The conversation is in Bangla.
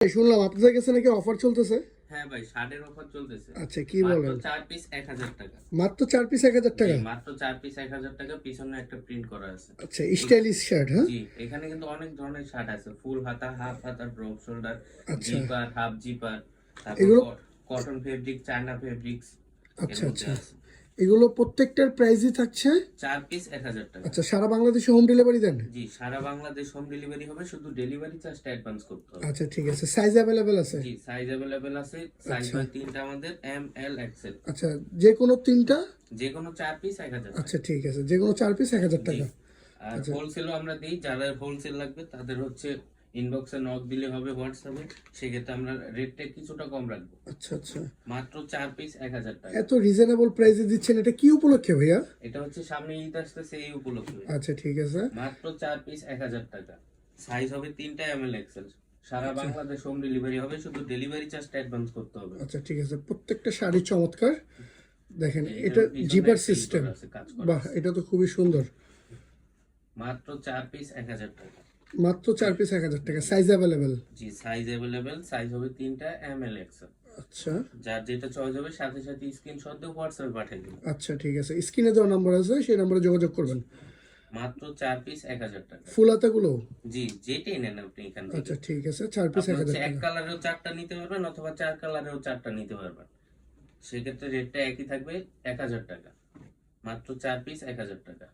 শুনলাম আপনাদের কাছে নাকি অফার চলতেছে। হ্যাঁ ভাই, শার্টের অফার চলতেছে। আচ্ছা, কি মাত্র বলেন? 4 পিস 1000 টাকা। মাত্র 4 পিস 1000 জি, টাকা? মাত্র 4 পিস 1000 টাকা। পিছনে একটা প্রিন্ট করা আছে। আচ্ছা, স্টাইলিশ শার্ট, হ্যাঁ? জি, এখানে কিন্তু অনেক ধরনের শার্ট আছে। ফুল হাতা, হাফ হাতা, ড্রপ শোল্ডার, আচ্ছা, জিপার, হাফ জিপার, তারপর এগুলো কটন ফেব্রিক, চায়না ফেব্রিক্স এর আচ্ছা মধ্যে আচ্ছা, আছে। এগুলো প্রত্যেকটার প্রাইসই থাকছে। 4 পিস 1000 টাকা। আচ্ছা, সারা বাংলাদেশে হোম ডেলিভারি দেন? জি, সারা বাংলাদেশ হোম ডেলিভারি হবে, শুধু ডেলিভারি চার্জটা অ্যাডভান্স করতে হবে। আচ্ছা, ঠিক আছে। সাইজ অ্যাভেলেবেল আছে? জি, সাইজ अवेलेबल আছে। সাইজ আচ্ছা হয় তিনটা আমাদের, এম, এল, এক্সেল। আচ্ছা, যে কোনো তিনটা? যে কোনো 4 পিস 1000 আচ্ছা, টাকা। ঠিক আছে, যে কোনো 4 পিস 1000 জি, টাকা। আর আচ্ছা হোলসেলও আমরা দিই। যারা হোলসেল লাগবে তাদের হচ্ছে ইনবক্সে নক দিলে হবে, হোয়াটসঅ্যাপে। সেক্ষেত্রে আমরা রেটটা কিছুটা কম রাখবো। আচ্ছা আচ্ছা, মাত্র 4 পিস 1000 টাকা। এত রিজনেবল প্রাইসে দিচ্ছেন, এটা কি উপলক্ষে ভাইয়া? এটা হচ্ছে সামনে ঈদ আসতেছে, এই উপলক্ষে। আচ্ছা, ঠিক আছে। মাত্র 4 পিস 1000 টাকা। সাইজ হবে তিনটা, এম, এল, এক্সেল। সারা আচ্ছা বাংলাদেশ হোম ডেলিভারি হবে, শুধু ডেলিভারি চার্জটা অ্যাডভান্স করতে হবে। আচ্ছা, ঠিক আছে। প্রত্যেকটা শাড়ি চমৎকার। দেখেন, এটার এটা পিছনে জিপার একটা ই সিস্টেম। করা আছে, কাজ করা বাহ, আছে। এটা তো খুবই সুন্দর। মাত্র 4 পিস 1000 টাকা। মাত্র 4 পিস 1000 টাকা। Size available? জি, সাইজ अवेलेबल। সাইজ হবে তিনটা, এম, এল, এক্সেল। আচ্ছা যার যেটা চয়েস হবে সাথে সাথে স্ক্রিনশট দিয়ে হোয়াটসঅ্যাপে পাঠিয়ে দিন। আচ্ছা, ঠিক আছে। স্ক্রিনে দেওয়া নাম্বার আছে, সেই নাম্বারে যোগাযোগ করবেন। মাত্র 4 পিস 1000 টাকা। ফুল হাতাগুলো? জি, যেটাই নেন আপনি এখান থেকে। আচ্ছা, ঠিক আছে। 4 পিস আপনি 1000 হচ্ছে এক টাকা। কালারেও 4টা নিতে পারবেন, অথবা 4 কালারেও 4টা নিতে পারবেন। সেক্ষেত্রে রেটটা একই থাকবে, 1000 টাকা। মাত্র 4 পিস 1000 টাকা।